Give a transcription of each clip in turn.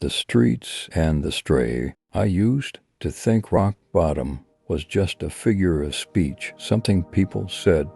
the streets and the stray. I used to think rock bottom was just a figure of speech, something people said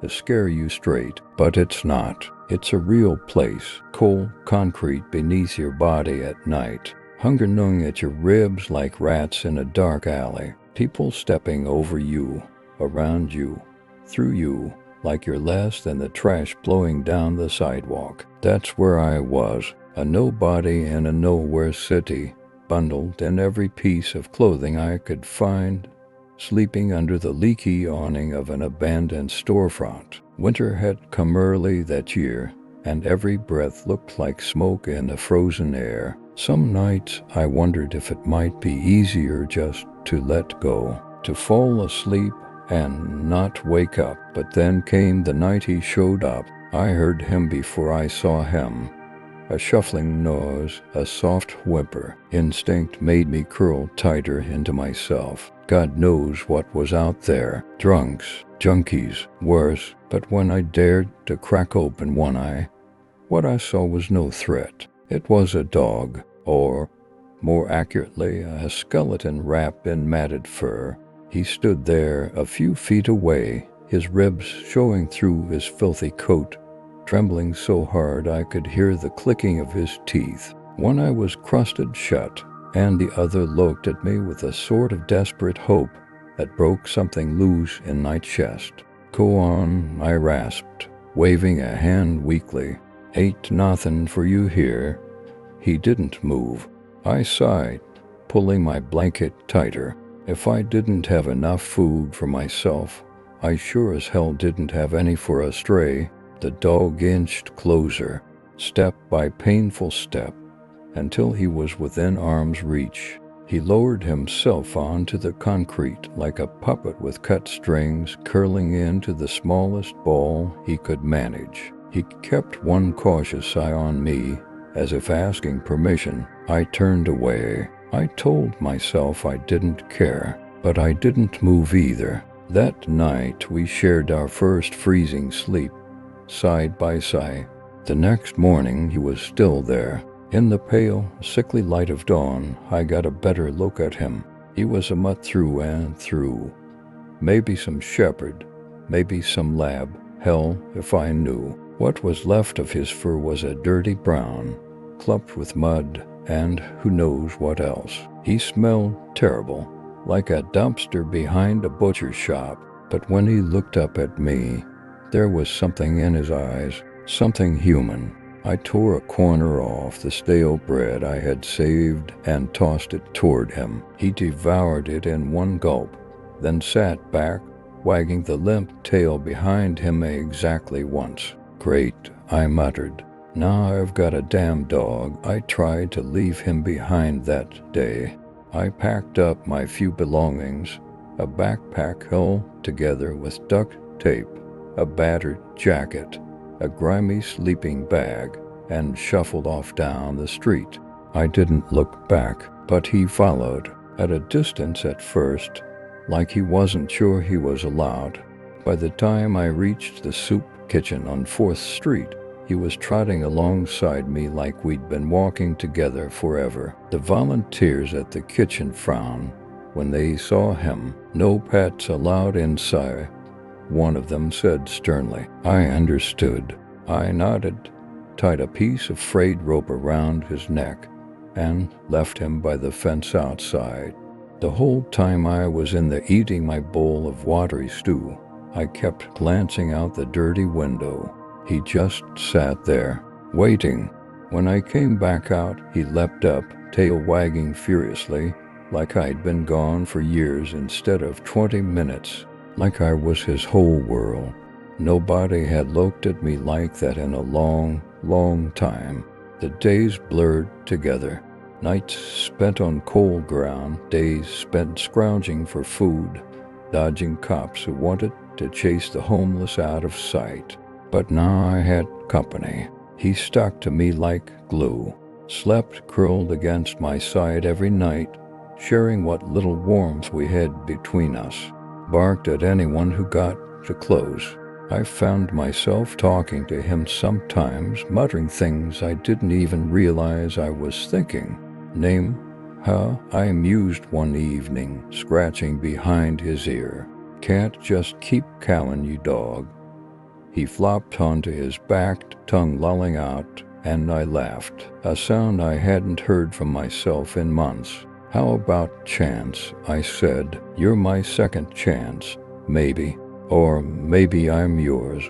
to scare you straight, but it's not. It's a real place, cold concrete beneath your body at night, hunger gnawing at your ribs like rats in a dark alley, people stepping over you, around you, through you, like you're less than the trash blowing down the sidewalk. That's where I was, a nobody in a nowhere city, bundled in every piece of clothing I could find, sleeping under the leaky awning of an abandoned storefront. Winter had come early that year, and every breath looked like smoke in the frozen air. Some nights I wondered if it might be easier just to let go, to fall asleep and not wake up. But then came the night he showed up. I heard him before I saw him. A shuffling noise, a soft whimper. Instinct made me curl tighter into myself. God knows what was out there. Drunks, junkies, worse. But when I dared to crack open one eye, what I saw was no threat. It was a dog, or, more accurately, a skeleton wrapped in matted fur. He stood there a few feet away, his ribs showing through his filthy coat, trembling so hard I could hear the clicking of his teeth. One eye was crusted shut, and the other looked at me with a sort of desperate hope that broke something loose in my chest. "Go on," I rasped, waving a hand weakly. "Ain't nothing for you here." He didn't move. I sighed, pulling my blanket tighter. If I didn't have enough food for myself, I sure as hell didn't have any for a stray. The dog inched closer, step by painful step, until he was within arm's reach. He lowered himself onto the concrete like a puppet with cut strings curling into the smallest ball he could manage. He kept one cautious eye on me, as if asking permission. I turned away. I told myself I didn't care, but I didn't move either. That night we shared our first freezing sleep, side by side. The next morning he was still there. In the pale, sickly light of dawn, I got a better look at him. He was a mutt through and through. Maybe some shepherd, maybe some lab. Hell, if I knew. What was left of his fur was a dirty brown, clumped with mud and who knows what else. He smelled terrible, like a dumpster behind a butcher shop. But when he looked up at me, there was something in his eyes, something human. I tore a corner off the stale bread I had saved and tossed it toward him. He devoured it in one gulp, then sat back, wagging the limp tail behind him exactly once. "Great," I muttered. "Now I've got a damn dog." I tried to leave him behind that day. I packed up my few belongings, a backpack held together with duct tape, a battered jacket, a grimy sleeping bag, and shuffled off down the street. I didn't look back, but he followed, at a distance at first, like he wasn't sure he was allowed. By the time I reached the soup kitchen on 4th Street, he was trotting alongside me like we'd been walking together forever. The volunteers at the kitchen frowned when they saw him. "No pets allowed inside," one of them said sternly. I understood. I nodded, tied a piece of frayed rope around his neck, and left him by the fence outside. The whole time I was in there eating my bowl of watery stew, I kept glancing out the dirty window. He just sat there, waiting. When I came back out, he leapt up, tail wagging furiously, like I'd been gone for years instead of 20 minutes, like I was his whole world. Nobody had looked at me like that in a long, long time. The days blurred together. Nights spent on cold ground, days spent scrounging for food, dodging cops who wanted to chase the homeless out of sight. But now I had company. He stuck to me like glue, slept curled against my side every night, sharing what little warmth we had between us, barked at anyone who got too close. I found myself talking to him sometimes, muttering things I didn't even realize I was thinking. Name? Huh? I mused one evening, scratching behind his ear. Can't just keep calling you dog. He flopped onto his back, tongue lolling out, and I laughed, a sound I hadn't heard from myself in months. How about chance? I said. You're my second chance, maybe. Or maybe I'm yours.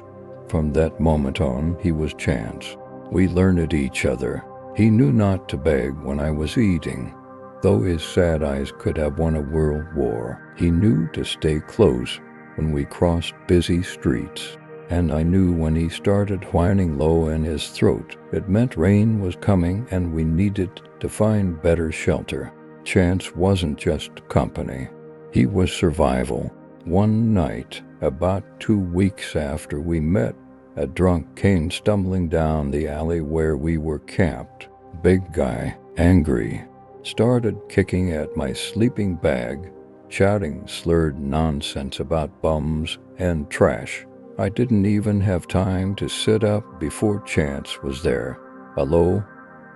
From that moment on, he was Chance. We learned each other. He knew not to beg when I was eating. Though his sad eyes could have won a world war, he knew to stay close when we crossed busy streets. And I knew when he started whining low in his throat, it meant rain was coming and we needed to find better shelter. Chance wasn't just company. He was survival. One night, about 2 weeks after we met, a drunk came stumbling down the alley where we were camped. Big guy, angry, started kicking at my sleeping bag, shouting slurred nonsense about bums and trash. I didn't even have time to sit up before Chance was there, a low,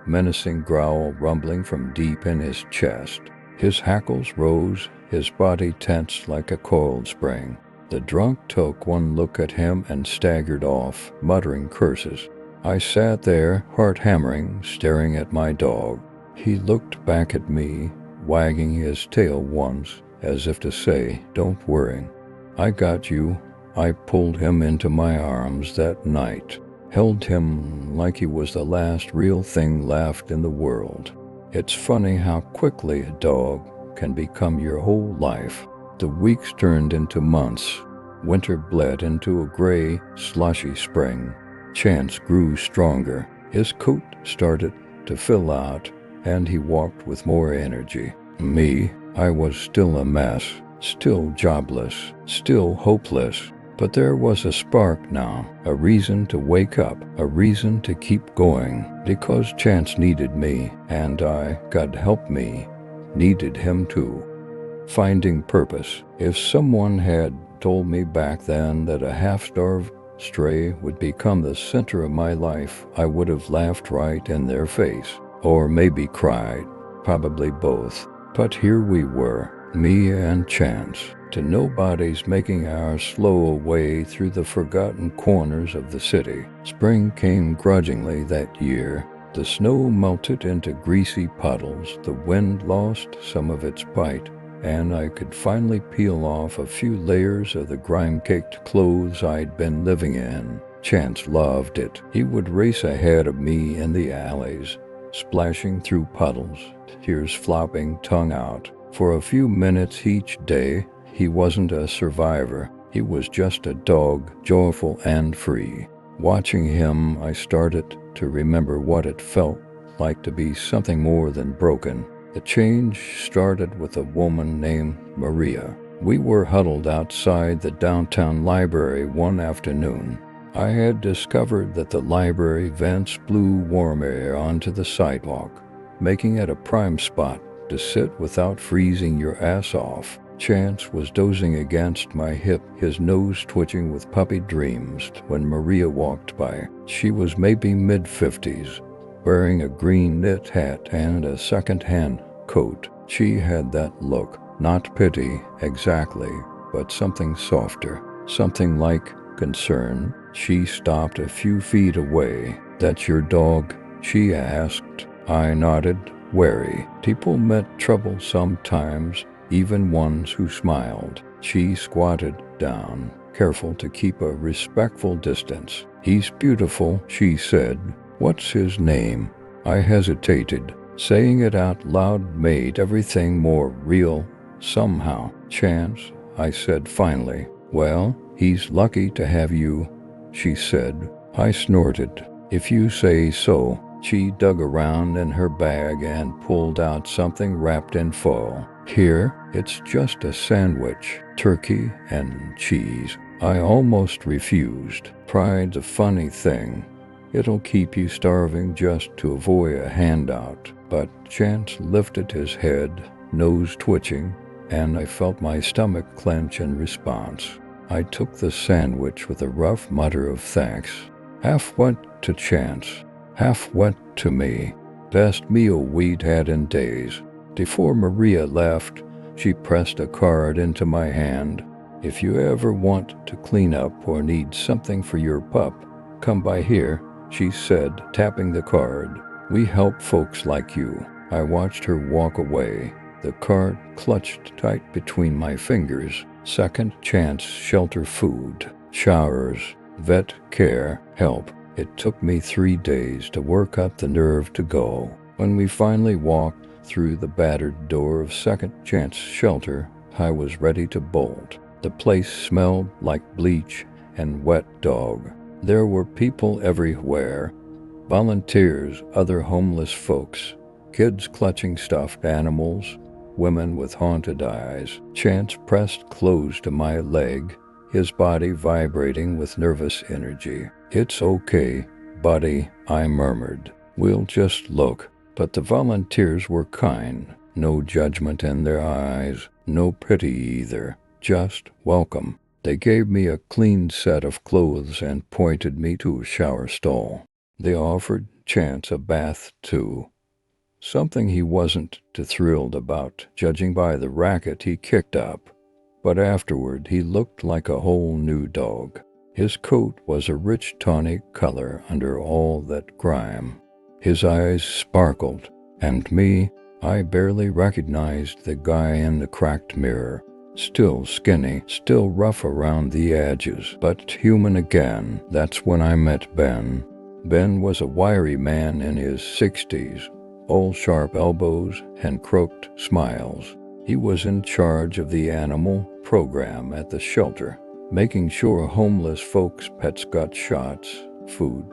menacing growl rumbling from deep in his chest. His hackles rose, his body tensed like a coiled spring. The drunk took one look at him and staggered off, muttering curses. I sat there, heart hammering, staring at my dog. He looked back at me, wagging his tail once, as if to say, "Don't worry. I got you." I pulled him into my arms that night, held him like he was the last real thing left in the world. It's funny how quickly a dog can become your whole life. The weeks turned into months. Winter bled into a gray, slushy spring. Chance grew stronger. His coat started to fill out, and he walked with more energy. Me, I was still a mess, still jobless, still hopeless. But there was a spark now, a reason to wake up, a reason to keep going, because Chance needed me, and I, God help me, needed him too. Finding purpose. If someone had told me back then that a half-starved stray would become the center of my life, I would have laughed right in their face, or maybe cried, probably both. But here we were, me and Chance, to nobodies making our slow way through the forgotten corners of the city. Spring came grudgingly that year. The snow melted into greasy puddles, the wind lost some of its bite, and I could finally peel off a few layers of the grime-caked clothes I'd been living in. Chance loved it. He would race ahead of me in the alleys, splashing through puddles, tears flopping tongue out. For a few minutes each day, he wasn't a survivor. He was just a dog, joyful and free. Watching him, I started to remember what it felt like to be something more than broken. The change started with a woman named Maria. We were huddled outside the downtown library one afternoon. I had discovered that the library vents blew warm air onto the sidewalk, making it a prime spot to sit without freezing your ass off. Chance was dozing against my hip, his nose twitching with puppy dreams when Maria walked by. She was maybe mid-50s, wearing a green knit hat and a second-hand coat. She had that look, not pity exactly, but something softer, something like concern. She stopped a few feet away. "That's your dog?" she asked. I nodded, wary. People met trouble sometimes, even ones who smiled. She squatted down, careful to keep a respectful distance. "He's beautiful," she said. "What's his name?" I hesitated. Saying it out loud made everything more real somehow. "Chance," I said finally. "Well, he's lucky to have you," she said. I snorted. "If you say so." She dug around in her bag and pulled out something wrapped in foil. "Here, it's just a sandwich, turkey and cheese." I almost refused. Pride's a funny thing. It'll keep you starving just to avoid a handout. But Chance lifted his head, nose twitching, and I felt my stomach clench in response. I took the sandwich with a rough mutter of thanks. Half went to Chance, half went to me. Best meal we'd had in days. Before Maria left, she pressed a card into my hand. If you ever want to clean up or need something for your pup, come by here, she said, tapping the card. We help folks like you. I watched her walk away, the card clutched tight between my fingers. Second chance shelter, food, showers, vet care, help. It took me 3 days to work up the nerve to go. When we finally walked through the battered door of Second Chance Shelter, I was ready to bolt. The place smelled like bleach and wet dog. There were people everywhere. Volunteers, other homeless folks, kids clutching stuffed animals, women with haunted eyes. Chance pressed close to my leg, his body vibrating with nervous energy. It's okay, buddy, I murmured. We'll just look. But the volunteers were kind. No judgment in their eyes, no pity either. Just welcome. They gave me a clean set of clothes and pointed me to a shower stall. They offered Chance a bath too. Something he wasn't too thrilled about, judging by the racket he kicked up. But afterward he looked like a whole new dog. His coat was a rich tawny color under all that grime. His eyes sparkled, and me, I barely recognized the guy in the cracked mirror. Still skinny, still rough around the edges, but human again. That's when I met Ben. Ben was a wiry man in his 60s, all sharp elbows and crooked smiles. He was in charge of the animal program at the shelter, making sure homeless folks' pets got shots, food,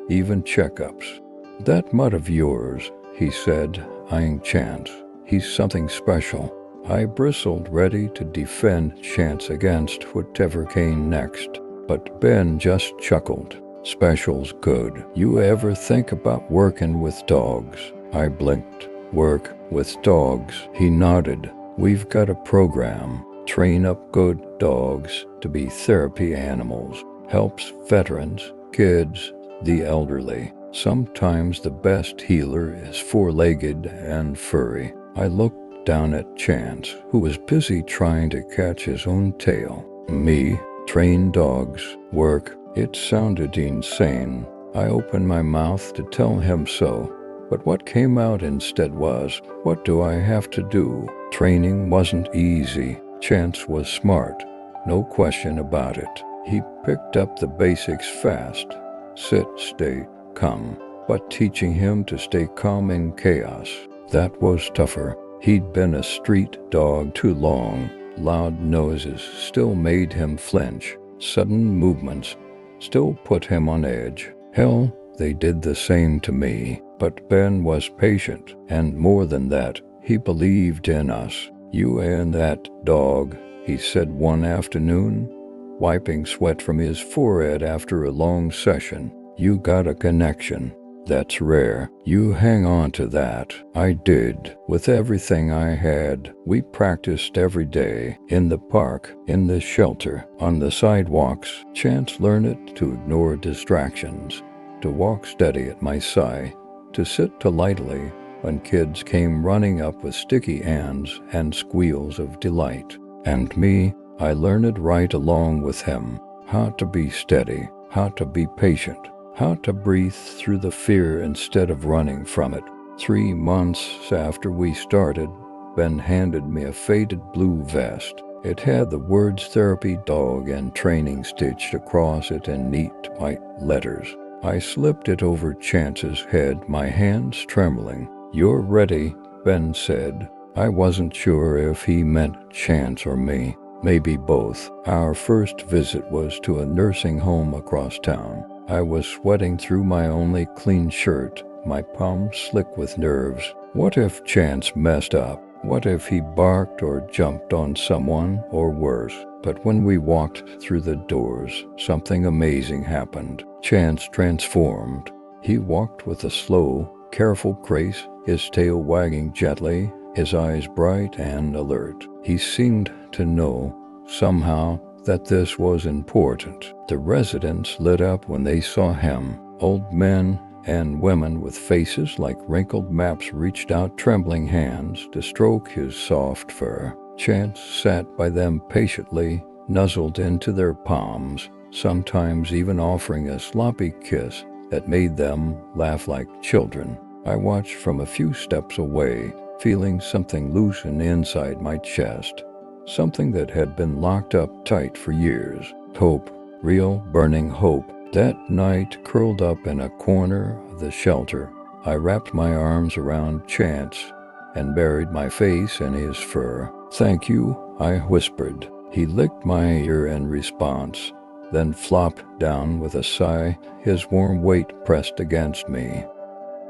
even checkups. That mutt of yours, he said, eyeing Chance. He's something special. I bristled, ready to defend Chance against whatever came next. But Ben just chuckled. Special's good. You ever think about working with dogs? I blinked. Work with dogs? He nodded. We've got a program. Train up good dogs to be therapy animals. Helps veterans, kids, the elderly. Sometimes the best healer is four-legged and furry. I looked down at Chance, who was busy trying to catch his own tail. Me, train dogs, work. It sounded insane. I opened my mouth to tell him so, but what came out instead was, what do I have to do? Training wasn't easy. Chance was smart, no question about it. He picked up the basics fast. Sit, stay, calm. But teaching him to stay calm in chaos, that was tougher. He'd been a street dog too long. Loud noises still made him flinch. Sudden movements still put him on edge. Hell, they did the same to me. But Ben was patient, and more than that, he believed in us. You and that dog, he said one afternoon, wiping sweat from his forehead after a long session. You got a connection. That's rare. You hang on to that. I did. With everything I had. We practiced every day. In the park, in the shelter, on the sidewalks. Chance learned it to ignore distractions, to walk steady at my side, to sit politely when kids came running up with sticky hands and squeals of delight. And me, I learned it right along with him. How to be steady, how to be patient, how to breathe through the fear instead of running from it. 3 months after we started, Ben handed me a faded blue vest. It had the words therapy dog and training stitched across it in neat white letters. I slipped it over Chance's head, my hands trembling. You're ready, Ben said. I wasn't sure if he meant Chance or me. Maybe both. Our first visit was to a nursing home across town. I was sweating through my only clean shirt, my palms slick with nerves. What if Chance messed up? What if he barked or jumped on someone, or worse? But when we walked through the doors, something amazing happened. Chance transformed. He walked with a slow, careful grace, his tail wagging gently, his eyes bright and alert. He seemed to know, somehow, that this was important. The residents lit up when they saw him. Old men and women with faces like wrinkled maps reached out trembling hands to stroke his soft fur. Chance sat by them patiently, nuzzled into their palms, sometimes even offering a sloppy kiss that made them laugh like children. I watched from a few steps away, feeling something loosen inside my chest, something that had been locked up tight for years. Hope, real burning hope. That night, curled up in a corner of the shelter, I wrapped my arms around Chance and buried my face in his fur. "Thank you," I whispered. He licked my ear in response, then flopped down with a sigh, his warm weight pressed against me.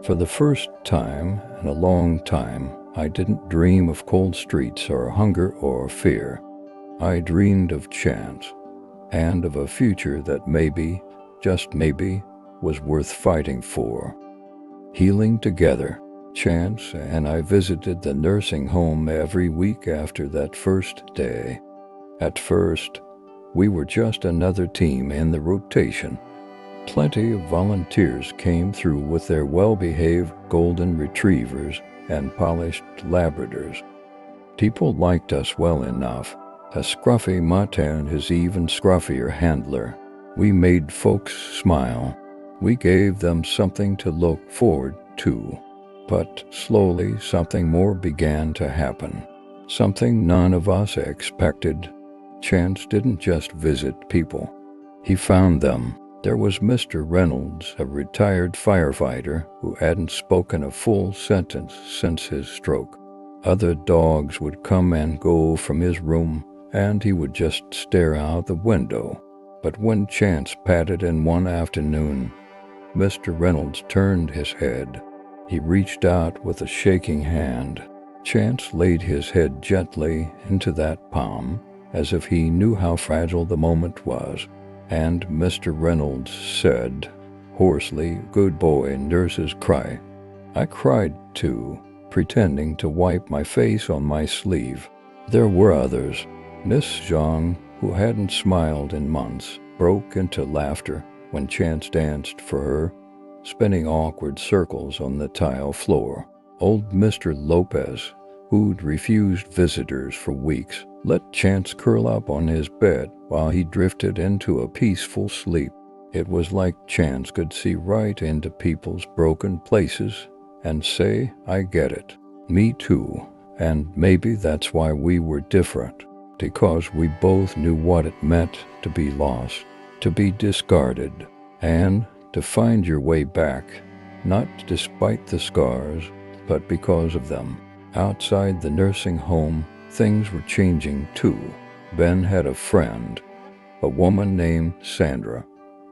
For the first time in a long time, I didn't dream of cold streets or hunger or fear. I dreamed of Chance, and of a future that maybe, just maybe, was worth fighting for. Healing together, Chance and I visited the nursing home every week after that first day. At first, we were just another team in the rotation. Plenty of volunteers came through with their well-behaved golden retrievers and polished Labradors. People liked us well enough. A scruffy mutt and his even scruffier handler. We made folks smile. We gave them something to look forward to. But slowly something more began to happen. Something none of us expected. Chance didn't just visit people. He found them. There was Mr. Reynolds, a retired firefighter who hadn't spoken a full sentence since his stroke. Other dogs would come and go from his room, and he would just stare out the window. But when Chance patted in one afternoon, Mr. Reynolds turned his head. He reached out with a shaking hand. Chance laid his head gently into that palm, as if he knew how fragile the moment was. And Mr. Reynolds said, hoarsely, "Good boy, nurses cry." I cried too, pretending to wipe my face on my sleeve. There were others. Miss Zhang, who hadn't smiled in months, broke into laughter when Chance danced for her, spinning awkward circles on the tile floor. Old Mr. Lopez, who'd refused visitors for weeks, let Chance curl up on his bed while he drifted into a peaceful sleep. It was like Chance could see right into people's broken places and say, "I get it. Me too." And maybe that's why we were different, because we both knew what it meant to be lost, to be discarded, and to find your way back, not despite the scars, but because of them. Outside the nursing home, things were changing too. Ben had a friend, a woman named Sandra,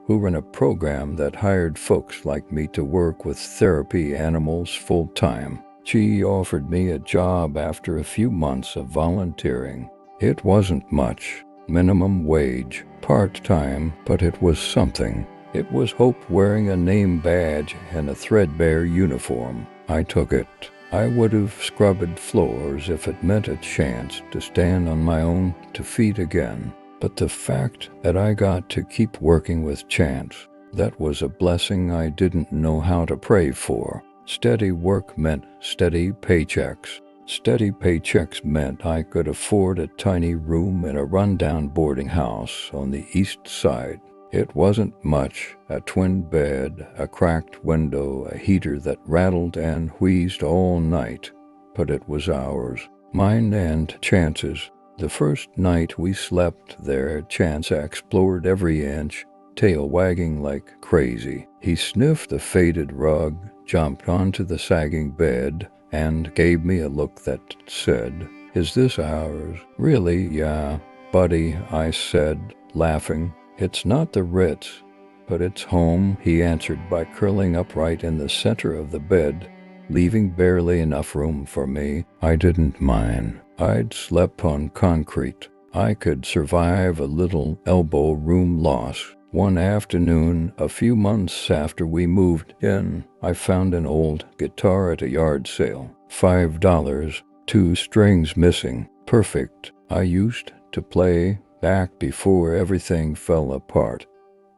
who ran a program that hired folks like me to work with therapy animals full-time. She offered me a job after a few months of volunteering. It wasn't much, minimum wage, part-time, but it was something. It was hope wearing a name badge and a threadbare uniform. I took it. I would have scrubbed floors if it meant a chance to stand on my own 2 feet again. But the fact that I got to keep working with Chance, that was a blessing I didn't know how to pray for. Steady work meant steady paychecks. Steady paychecks meant I could afford a tiny room in a rundown boarding house on the east side. It wasn't much, a twin bed, a cracked window, a heater that rattled and wheezed all night, but it was ours, mine and Chance's. The first night we slept there, Chance explored every inch, tail wagging like crazy. He sniffed the faded rug, jumped onto the sagging bed, and gave me a look that said, "Is this ours?" "Really, yeah, buddy," I said, laughing. "It's not the Ritz, but it's home," he answered by curling upright in the center of the bed, leaving barely enough room for me. I didn't mind. I'd slept on concrete. I could survive a little elbow room loss. One afternoon, a few months after we moved in, I found an old guitar at a yard sale. $5, 2 strings missing. Perfect. I used to play back before everything fell apart.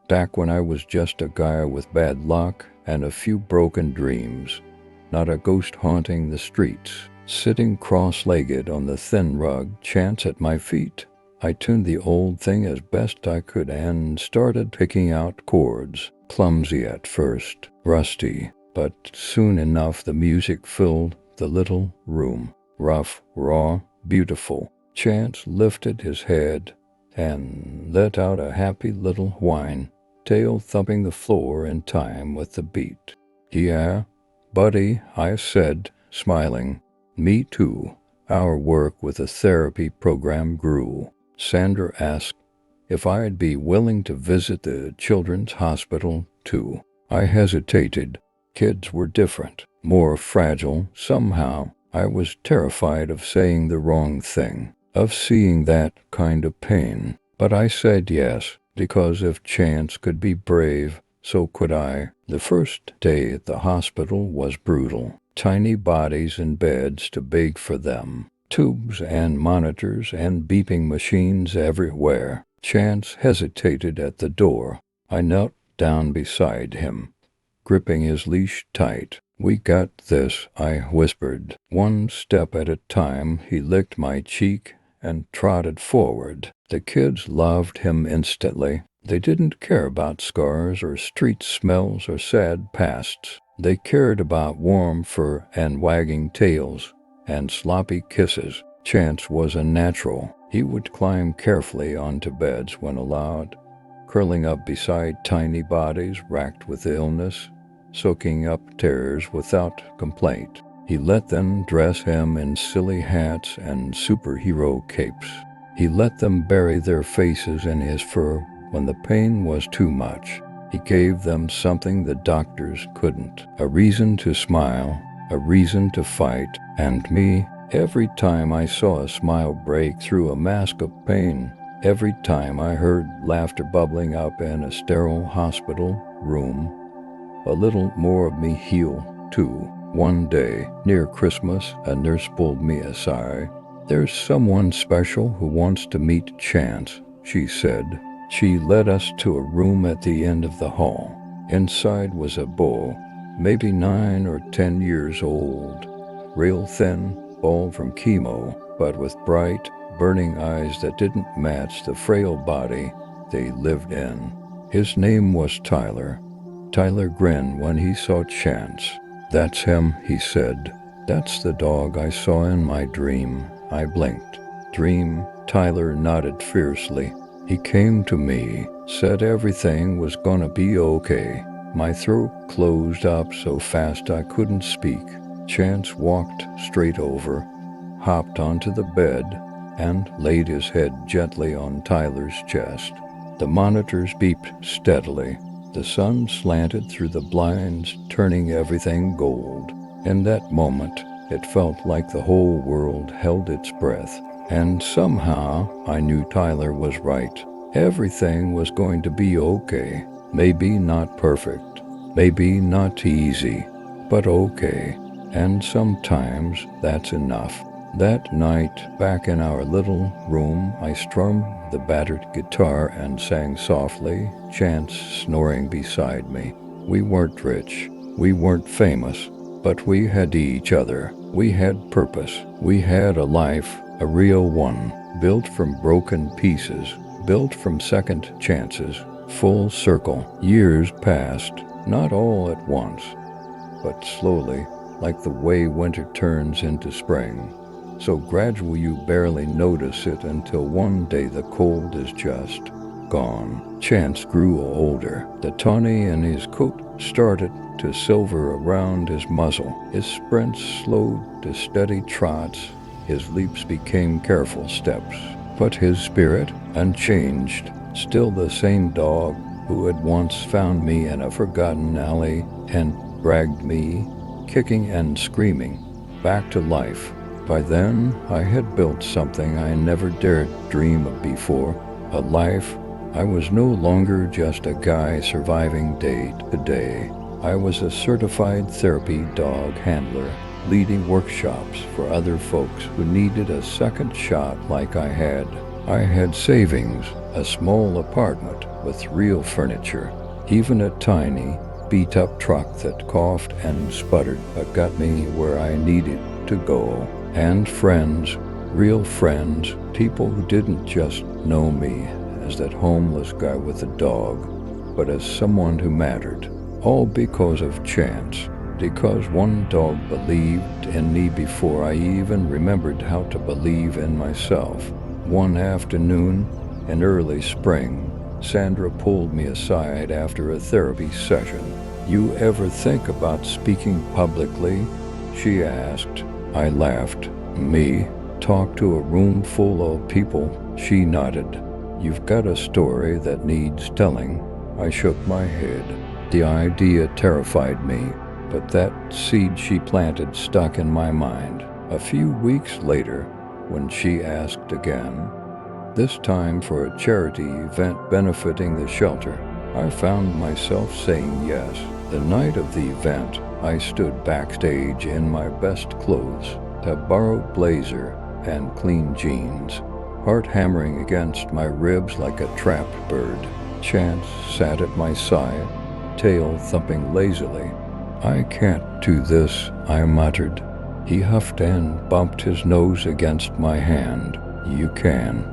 Back when I was just a guy with bad luck and a few broken dreams. Not a ghost haunting the streets. Sitting cross-legged on the thin rug, Chance at my feet, I tuned the old thing as best I could and started picking out chords. Clumsy at first, rusty, but soon enough the music filled the little room. Rough, raw, beautiful. Chance lifted his head and let out a happy little whine, tail thumping the floor in time with the beat. "Yeah, buddy," I said, smiling. "Me too." Our work with the therapy program grew. Sandra asked if I'd be willing to visit the children's hospital too. I hesitated. Kids were different, more fragile somehow. I was terrified of saying the wrong thing, of seeing that kind of pain. But I said yes, because if Chance could be brave, so could I. The first day at the hospital was brutal. Tiny bodies in beds to beg for them. Tubes and monitors and beeping machines everywhere. Chance hesitated at the door. I knelt down beside him, gripping his leash tight. "We got this," I whispered. One step at a time, he licked my cheek and trotted forward. The kids loved him instantly. They didn't care about scars or street smells or sad pasts. They cared about warm fur and wagging tails and sloppy kisses. Chance was a natural. He would climb carefully onto beds when allowed, curling up beside tiny bodies racked with illness, soaking up tears without complaint. He let them dress him in silly hats and superhero capes. He let them bury their faces in his fur when the pain was too much. He gave them something the doctors couldn't, a reason to smile, a reason to fight, and me, every time I saw a smile break through a mask of pain, every time I heard laughter bubbling up in a sterile hospital room, a little more of me healed too. One day, near Christmas, a nurse pulled me aside. "There's someone special who wants to meet Chance," she said. She led us to a room at the end of the hall. Inside was a boy, maybe 9 or 10 years old, real thin, bald from chemo, but with bright, burning eyes that didn't match the frail body they lived in. His name was Tyler. Tyler grinned when he saw Chance. "That's him," he said. "That's the dog I saw in my dream." I blinked. "Dream?" Tyler nodded fiercely. He came to me, said everything was gonna be okay. My throat closed up so fast I couldn't speak. Chance walked straight over, hopped onto the bed, and laid his head gently on Tyler's chest. The monitors beeped steadily. The sun slanted through the blinds, turning everything gold. In that moment, it felt like the whole world held its breath. And somehow, I knew Tyler was right. Everything was going to be okay. Maybe not perfect, maybe not easy, but okay. And sometimes that's enough. That night, back in our little room, I strummed the battered guitar and sang softly, Chance snoring beside me. We weren't rich, we weren't famous, but we had each other. We had purpose. We had a life, a real one, built from broken pieces, built from second chances. Full circle. Years passed, not all at once, but slowly, like the way winter turns into spring. So gradual you barely notice it until one day the cold is just gone. Chance grew older. The tawny in his coat started to silver around his muzzle. His sprints slowed to steady trots. His leaps became careful steps. But his spirit, unchanged, still the same dog who had once found me in a forgotten alley and dragged me, kicking and screaming, back to life. By then, I had built something I never dared dream of before, a life. I was no longer just a guy surviving day to day. I was a certified therapy dog handler, leading workshops for other folks who needed a second shot like I had. I had savings, a small apartment with real furniture, even a tiny, beat-up truck that coughed and sputtered but got me where I needed to go. And friends, real friends, people who didn't just know me as that homeless guy with a dog, but as someone who mattered, all because of chance. Because one dog believed in me before I even remembered how to believe in myself. One afternoon in early spring, Sandra pulled me aside after a therapy session. "You ever think about speaking publicly?" she asked. I laughed. "Me? Talk to a room full of people?" She nodded. "You've got a story that needs telling." I shook my head. The idea terrified me, but that seed she planted stuck in my mind. A few weeks later, when she asked again, this time for a charity event benefiting the shelter, I found myself saying yes. The night of the event, I stood backstage in my best clothes, a borrowed blazer and clean jeans, heart hammering against my ribs like a trapped bird. Chance sat at my side, tail thumping lazily. "I can't do this," I muttered. He huffed and bumped his nose against my hand. "You can.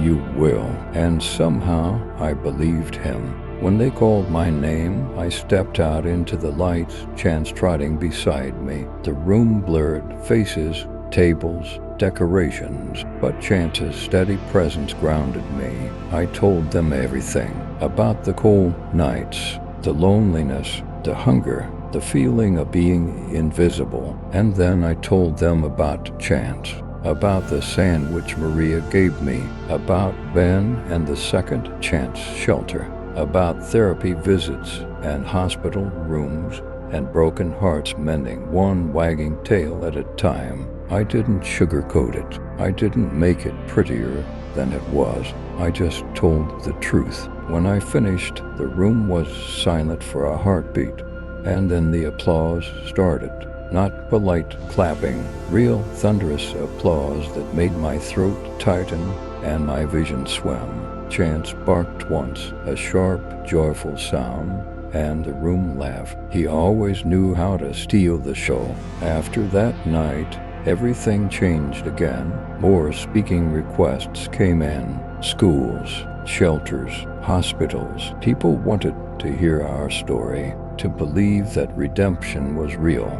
You will." And somehow I believed him. When they called my name, I stepped out into the lights, Chance trotting beside me. The room blurred, faces, tables, decorations, but Chance's steady presence grounded me. I told them everything, about the cold nights, the loneliness, the hunger, the feeling of being invisible. And then I told them about Chance, about the sandwich Maria gave me, about Ben and the second chance shelter, about therapy visits and hospital rooms and broken hearts mending one wagging tail at a time. I didn't sugarcoat it. I didn't make it prettier than it was. I just told the truth. When I finished, the room was silent for a heartbeat, and then the applause started. Not polite clapping, real thunderous applause that made my throat tighten and my vision swim. Chance barked once, a sharp, joyful sound, and the room laughed. He always knew how to steal the show. After that night, everything changed again. More speaking requests came in. Schools, shelters, hospitals. People wanted to hear our story, to believe that redemption was real,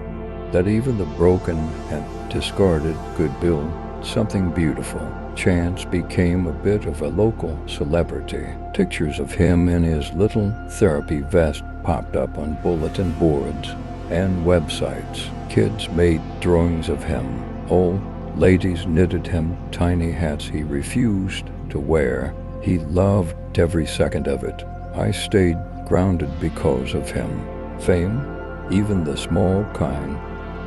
that even the broken and discarded could build something beautiful. Chance became a bit of a local celebrity. Pictures of him in his little therapy vest popped up on bulletin boards and websites. Kids made drawings of him. Old ladies knitted him tiny hats he refused to wear. He loved every second of it. I stayed grounded because of him. Fame, even the small kind,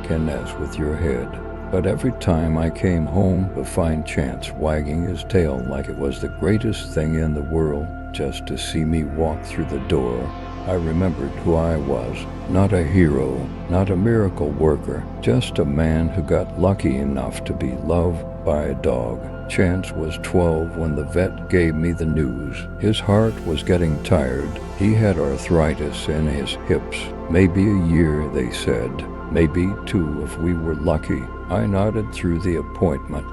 can mess with your head. But every time I came home to find Chance wagging his tail like it was the greatest thing in the world just to see me walk through the door, I remembered who I was. Not a hero, not a miracle worker, just a man who got lucky enough to be loved by a dog. Chance was 12 when the vet gave me the news. His heart was getting tired. He had arthritis in his hips. Maybe a year, they said. Maybe 2 if we were lucky. I nodded through the appointment,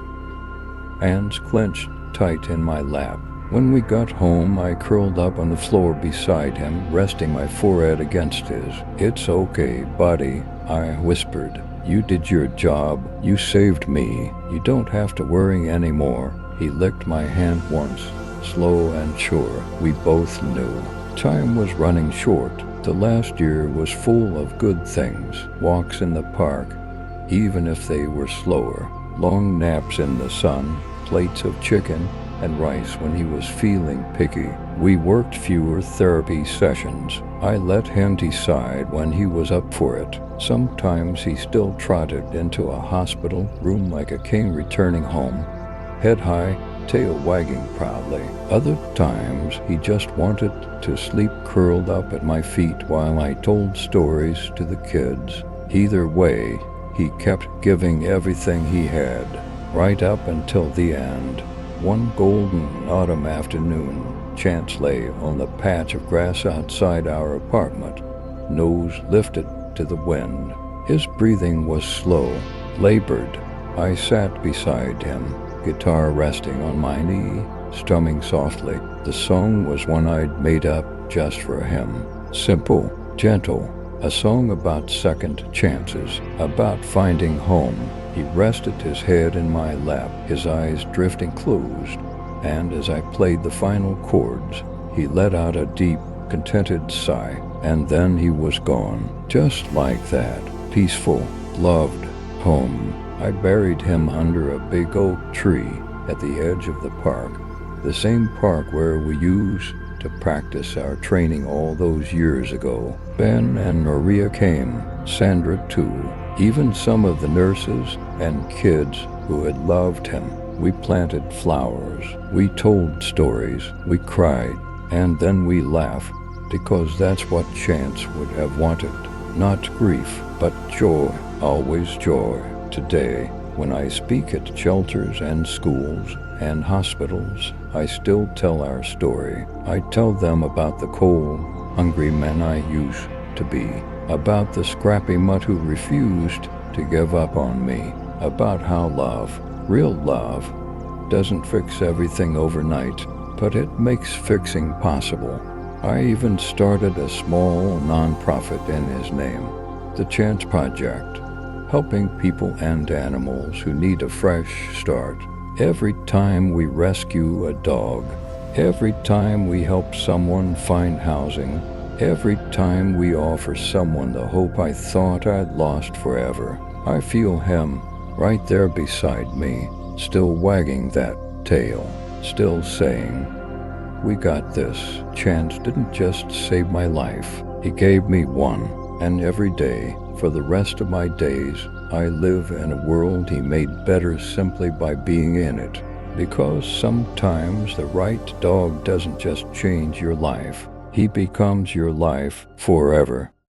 hands clenched tight in my lap. When we got home, I curled up on the floor beside him, resting my forehead against his. "It's okay, buddy," I whispered. "You did your job. You saved me. You don't have to worry anymore." He licked my hand once, slow and sure. We both knew. Time was running short. The last year was full of good things. Walks in the park, even if they were slower. Long naps in the sun, plates of chicken and rice when he was feeling picky. We worked fewer therapy sessions. I let him decide when he was up for it. Sometimes he still trotted into a hospital room like a king returning home, head high, tail wagging proudly. Other times he just wanted to sleep curled up at my feet while I told stories to the kids. Either way, he kept giving everything he had, right up until the end. One golden autumn afternoon, Chance lay on the patch of grass outside our apartment, nose lifted to the wind. His breathing was slow, labored. I sat beside him, guitar resting on my knee, strumming softly. The song was one I'd made up just for him. Simple, gentle, a song about second chances, about finding home. He rested his head in my lap, his eyes drifting closed, and as I played the final chords, he let out a deep, contented sigh, and then he was gone. Just like that, peaceful, loved, home. I buried him under a big oak tree at the edge of the park, the same park where we used to practice our training all those years ago. Ben and Maria came, Sandra too, even some of the nurses and kids who had loved him. We planted flowers, we told stories, we cried, and then we laughed, because that's what Chance would have wanted. Not grief, but joy, always joy. Today, when I speak at shelters and schools and hospitals, I still tell our story. I tell them about the cold, hungry men I used to be, about the scrappy mutt who refused to give up on me, about how love, real love, doesn't fix everything overnight, but it makes fixing possible. I even started a small nonprofit in his name, the Chance Project, helping people and animals who need a fresh start. Every time we rescue a dog, every time we help someone find housing, every time we offer someone the hope I thought I'd lost forever, I feel him right there beside me, still wagging that tail, still saying, "We got this." Chance didn't just save my life, he gave me one, and every day, for the rest of my days, I live in a world he made better simply by being in it. Because sometimes the right dog doesn't just change your life, he becomes your life forever.